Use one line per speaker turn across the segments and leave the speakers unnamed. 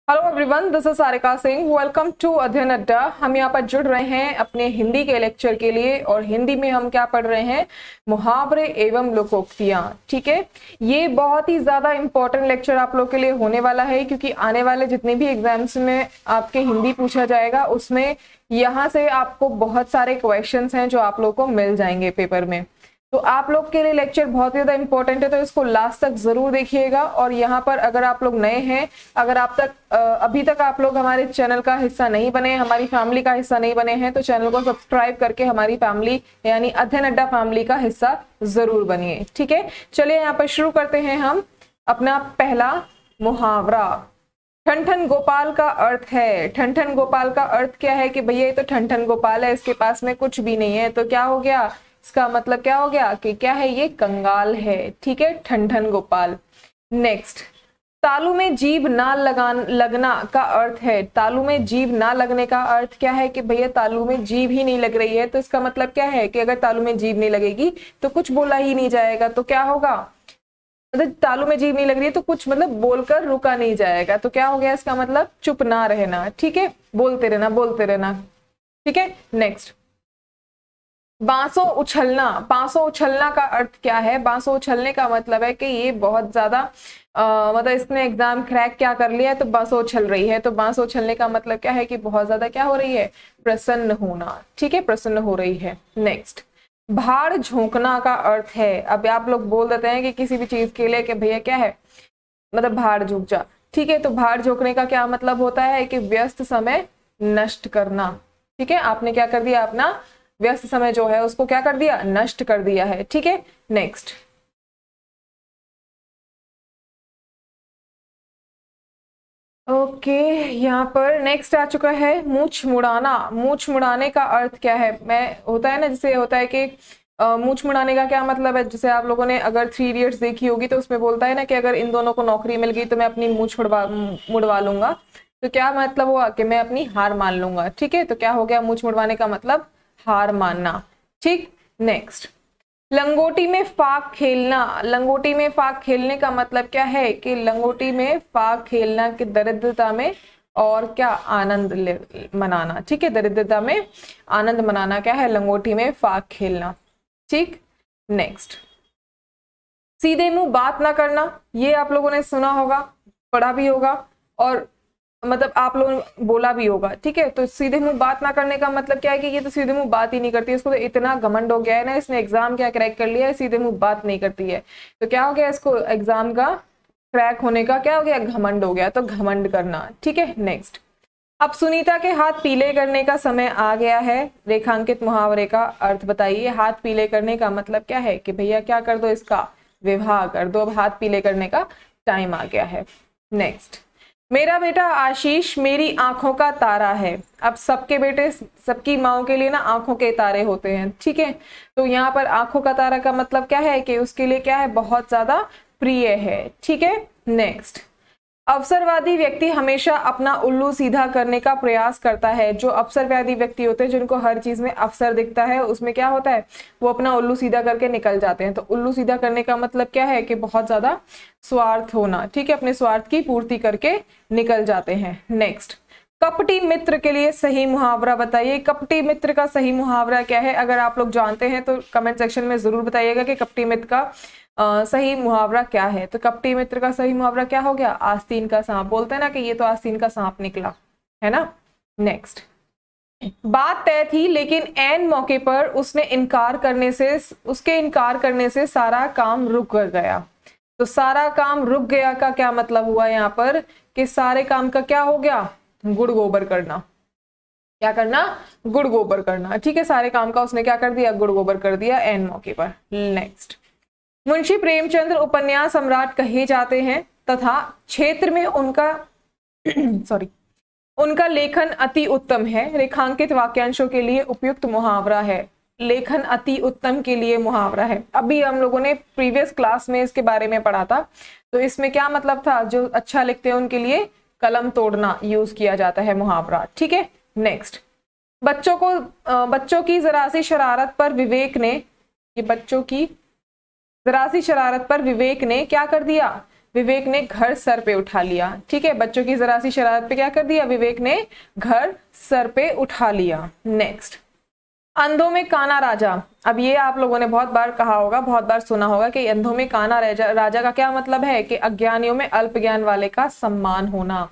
Hello everyone, this is Sarika Singh. Welcome to Adhyayan Adda. हम यहाँ पर जुड़ रहे हैं अपने हिंदी के लेक्चर के लिए और हिंदी में हम क्या पढ़ रहे हैं, मुहावरे एवं लोकोक्तियाँ। ठीक है, ये बहुत ही ज्यादा इंपॉर्टेंट लेक्चर आप लोग के लिए होने वाला है क्योंकि आने वाले जितने भी एग्जाम्स में आपके हिंदी पूछा जाएगा उसमें यहाँ से आपको बहुत सारे क्वेश्चंस हैं जो आप लोग को मिल जाएंगे पेपर में। तो आप लोग के लिए लेक्चर बहुत ज्यादा इंपॉर्टेंट है, तो इसको लास्ट तक जरूर देखिएगा। और यहाँ पर अगर आप लोग नए हैं, अगर आप तक अभी तक आप लोग हमारे चैनल का हिस्सा नहीं बने, हमारी फैमिली का हिस्सा नहीं बने हैं, तो चैनल को सब्सक्राइब करके हमारी फैमिली यानी अध्ययन अड्डा फैमिली का हिस्सा जरूर बनिए। ठीक है, चलिए यहाँ पर शुरू करते हैं हम अपना पहला मुहावरा। ठन ठन गोपाल का अर्थ है। ठन ठन गोपाल का अर्थ क्या है कि भैया ये तो ठन ठन गोपाल है, इसके पास में कुछ भी नहीं है, तो क्या हो गया, इसका मतलब क्या हो गया कि क्या है, ये कंगाल है। ठीक है, ठन ठन गोपाल। नेक्स्ट, तालू में जीभ ना लगना का अर्थ है। तालू में जीभ ना लगने का अर्थ क्या है कि भैया तालू में जीभ ही नहीं लग रही है, तो इसका मतलब क्या है कि अगर तालू में जीभ नहीं लगेगी तो कुछ बोला ही नहीं जाएगा। तो क्या होगा, मतलब तालू में जीभ नहीं लग रही है तो कुछ मतलब बोलकर रुका नहीं जाएगा, तो क्या हो गया, इसका मतलब चुप ना रहना। ठीक है, बोलते रहना बोलते रहना। ठीक है, नेक्स्ट, बांसों उछलना। बांसों उछलना का अर्थ क्या है। बांसों उछलने का मतलब है कि ये बहुत ज्यादा मतलब इसने एग्जाम क्रैक क्या कर लिया है, तो बांसों उछल रही है। तो बांसों उछलने का मतलब क्या है कि बहुत ज्यादा क्या हो रही है, प्रसन्न होना। ठीक है, प्रसन्न हो रही है। नेक्स्ट, भाड़ झोंकना का अर्थ है। अब आप लोग बोल देते हैं कि किसी भी चीज के लिए कि भैया क्या है, मतलब भाड़ झोंक जा। ठीक है, तो भाड़ झोंकने का क्या मतलब होता है कि व्यस्त समय नष्ट करना। ठीक है, आपने क्या कर दिया, अपना व्यस्त समय जो है उसको क्या कर दिया, नष्ट कर दिया है। ठीक है, नेक्स्ट, ओके यहाँ पर नेक्स्ट आ चुका है मूछ मुड़ाना। मूछ मुड़ाने का अर्थ क्या है। मैं होता है ना, जैसे होता है कि मूछ मुड़ाने का क्या मतलब है, जैसे आप लोगों ने अगर 3 इडियट्स देखी होगी तो उसमें बोलता है ना कि अगर इन दोनों को नौकरी मिल गई तो मैं अपनी मूछ मुड़वा लूंगा। तो क्या मतलब हुआ कि मैं अपनी हार मान लूंगा। ठीक है, तो क्या हो गया, मूछ मुड़वाने का मतलब हार मानना। ठीक, नेक्स्ट, लंगोटी में फाक खेलना। लंगोटी में फाक खेलने का मतलब क्या है कि लंगोटी में फाक खेलना कि दरिद्रता में और क्या, आनंद मनाना। ठीक है, दरिद्रता में आनंद मनाना क्या है, लंगोटी में फाक खेलना। ठीक, नेक्स्ट, सीधे मुंह बात ना करना। ये आप लोगों ने सुना होगा, पढ़ा भी होगा और मतलब आप लोग बोला भी होगा। ठीक है, तो सीधे मुंह बात ना करने का मतलब क्या है कि ये तो सीधे मुंह बात ही नहीं करती, इसको तो इतना घमंड हो गया है ना, इसने एग्जाम क्या क्रैक कर लिया है, सीधे मुंह बात नहीं करती है। तो क्या हो गया, इसको एग्जाम का क्रैक होने का क्या हो गया, घमंड हो गया, तो घमंड करना। ठीक है, नेक्स्ट, अब सुनीता के हाथ पीले करने का समय आ गया है। रेखांकित मुहावरे का अर्थ बताइए। हाथ पीले करने का मतलब क्या है कि भैया क्या कर दो, इसका विवाह कर दो, अब हाथ पीले करने का टाइम आ गया है। नेक्स्ट, मेरा बेटा आशीष मेरी आंखों का तारा है। अब सबके बेटे, सबकी माओ के लिए ना आंखों के तारे होते हैं। ठीक है, तो यहाँ पर आंखों का तारा का मतलब क्या है कि उसके लिए क्या है, बहुत ज्यादा प्रिय है। ठीक है, नेक्स्ट, अवसरवादी व्यक्ति हमेशा अपना उल्लू सीधा करने का प्रयास करता है। जो अवसरवादी व्यक्ति होते हैं, जिनको हर चीज में अवसर दिखता है, उसमें क्या होता है, वो अपना उल्लू सीधा करके निकल जाते हैं। तो उल्लू सीधा करने का मतलब क्या है कि बहुत ज्यादा स्वार्थ होना। ठीक है, अपने स्वार्थ की पूर्ति करके निकल जाते हैं। नेक्स्ट, कपटी मित्र के लिए सही मुहावरा बताइए। कपटी मित्र का सही मुहावरा क्या है, अगर आप लोग जानते हैं तो कमेंट सेक्शन में जरूर बताइएगा कि कपटी मित्र का सही मुहावरा क्या है। तो कपटी मित्र का सही मुहावरा क्या हो गया, आस्तीन का सांप। बोलते हैं ना कि ये तो आस्तीन का सांप निकला, है ना। नेक्स्ट, बात तय थी लेकिन ऐन मौके पर उसके इनकार करने से सारा काम रुक गया। तो सारा काम रुक गया का क्या मतलब हुआ यहाँ पर कि सारे काम का क्या हो गया, गुड़ गोबर करना। क्या करना, गुड़ गोबर करना। ठीक है, सारे काम का उसने क्या कर दिया, गुड़ गोबर कर दिया ऐन मौके पर। नेक्स्ट, मुंशी प्रेमचंद्र उपन्यास सम्राट कहे जाते हैं तथा क्षेत्र में उनका उनका लेखन अति उत्तम है। रेखांकित वाक्यांशों के लिए उपयुक्त मुहावरा है। लेखन अति उत्तम के लिए मुहावरा है। अभी हम लोगों ने प्रीवियस क्लास में इसके बारे में पढ़ा था, तो इसमें क्या मतलब था, जो अच्छा लिखते हैं उनके लिए कलम तोड़ना यूज किया जाता है मुहावरा। ठीक है, नेक्स्ट, बच्चों की जरा सी शरारत पर विवेक ने, ये बच्चों की जरा सी शरारत पर विवेक ने क्या कर दिया, विवेक ने घर सर पे उठा लिया। ठीक है, बच्चों की जरा सी शरारत पे क्या कर दिया, विवेक ने घर सर पे उठा लिया। नेक्स्ट, अंधों में काना राजा। अब ये आप लोगों ने बहुत बार कहा होगा, बहुत बार सुना होगा कि अंधों में काना राजा का क्या मतलब है कि अज्ञानियों में अल्प ज्ञान वाले का सम्मान होना।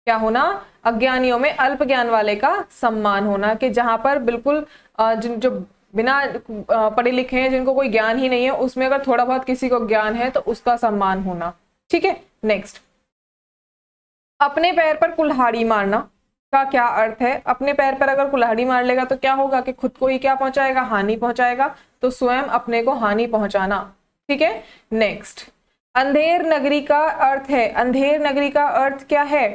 क्या होना, अज्ञानियों में अल्प ज्ञान वाले का सम्मान होना, कि जहां पर बिल्कुल जो बिना पढ़े लिखे हैं, जिनको कोई ज्ञान ही नहीं है, उसमें अगर थोड़ा बहुत किसी को ज्ञान है तो उसका सम्मान होना। ठीक है, नेक्स्ट, अपने पैर पर कुल्हाड़ी मारना का क्या अर्थ है। अपने पैर पर अगर कुल्हाड़ी मार लेगा तो क्या होगा कि खुद को ही क्या पहुंचाएगा, हानि पहुंचाएगा, तो स्वयं अपने को हानि पहुंचाना। ठीक है, नेक्स्ट, अंधेर नगरी का अर्थ है, अंधेर नगरी का अर्थ क्या है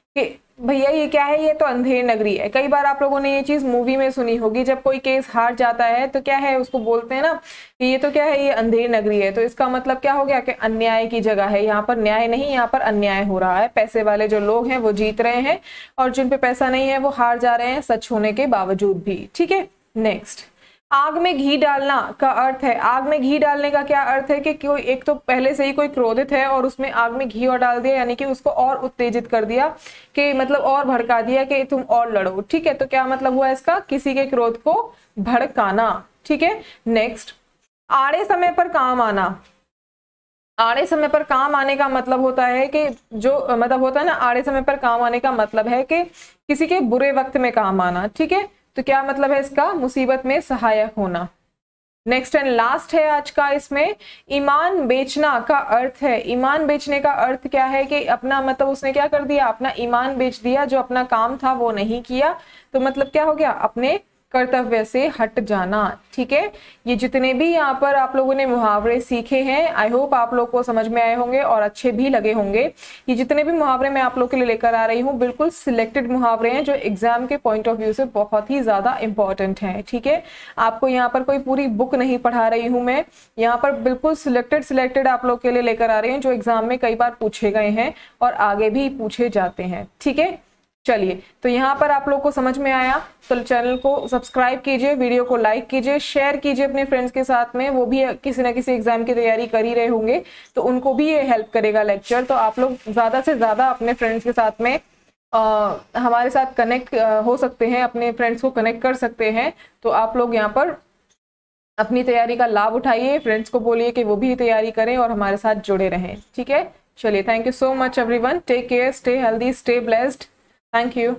कि भैया ये क्या है, ये तो अंधेर नगरी है। कई बार आप लोगों ने ये चीज मूवी में सुनी होगी, जब कोई केस हार जाता है तो क्या है, उसको बोलते हैं ना कि ये तो क्या है, ये अंधेर नगरी है। तो इसका मतलब क्या हो गया कि अन्याय की जगह है, यहाँ पर न्याय नहीं, यहाँ पर अन्याय हो रहा है। पैसे वाले जो लोग हैं वो जीत रहे हैं और जिन पे पैसा नहीं है वो हार जा रहे हैं, सच होने के बावजूद भी। ठीक है, नेक्स्ट, आग में घी डालना का अर्थ है, आग में घी डालने का क्या अर्थ है कि कोई एक तो पहले से ही कोई क्रोधित है और उसमें आग में घी और डाल दिया, यानी कि उसको और उत्तेजित कर दिया, कि मतलब और भड़का दिया कि तुम और लड़ो। ठीक है, तो क्या मतलब हुआ इसका, किसी के क्रोध को भड़काना। ठीक है, नेक्स्ट, आड़े समय पर काम आना। आड़े समय पर काम आने का मतलब होता है कि जो मतलब होता है ना, आड़े समय पर काम आने का मतलब है कि किसी के बुरे वक्त में काम आना। ठीक है, तो क्या मतलब है इसका, मुसीबत में सहायक होना। नेक्स्ट एंड लास्ट है आज का, इसमें ईमान बेचना का अर्थ है। ईमान बेचने का अर्थ क्या है कि अपना मतलब उसने क्या कर दिया, अपना ईमान बेच दिया, जो अपना काम था वो नहीं किया, तो मतलब क्या हो गया, अपने कर्तव्य से हट जाना। ठीक है, ये जितने भी यहाँ पर आप लोगों ने मुहावरे सीखे हैं, आई होप आप लोग को समझ में आए होंगे और अच्छे भी लगे होंगे। ये जितने भी मुहावरे मैं आप लोग के लिए लेकर आ रही हूँ, बिल्कुल सिलेक्टेड मुहावरे हैं जो एग्जाम के पॉइंट ऑफ व्यू से बहुत ही ज्यादा इंपॉर्टेंट हैं। ठीक है, आपको यहाँ पर कोई पूरी बुक नहीं पढ़ा रही हूँ मैं, यहाँ पर बिल्कुल सिलेक्टेड आप लोग के लिए लेकर आ रही हूँ, जो एग्जाम में कई बार पूछे गए हैं और आगे भी पूछे जाते हैं। ठीक है, चलिए, तो यहाँ पर आप लोग को समझ में आया तो चैनल को सब्सक्राइब कीजिए, वीडियो को लाइक कीजिए, शेयर कीजिए अपने फ्रेंड्स के साथ में, वो भी किसी ना किसी एग्जाम की तैयारी कर ही रहे होंगे तो उनको भी ये हेल्प करेगा लेक्चर। तो आप लोग ज्यादा से ज्यादा अपने फ्रेंड्स के साथ में हमारे साथ कनेक्ट हो सकते हैं, अपने फ्रेंड्स को कनेक्ट कर सकते हैं। तो आप लोग यहाँ पर अपनी तैयारी का लाभ उठाइए, फ्रेंड्स को बोलिए कि वो भी तैयारी करें और हमारे साथ जुड़े रहें। ठीक है, चलिए, thank you so much everyone, take care, stay healthy, stay blessed, thank you.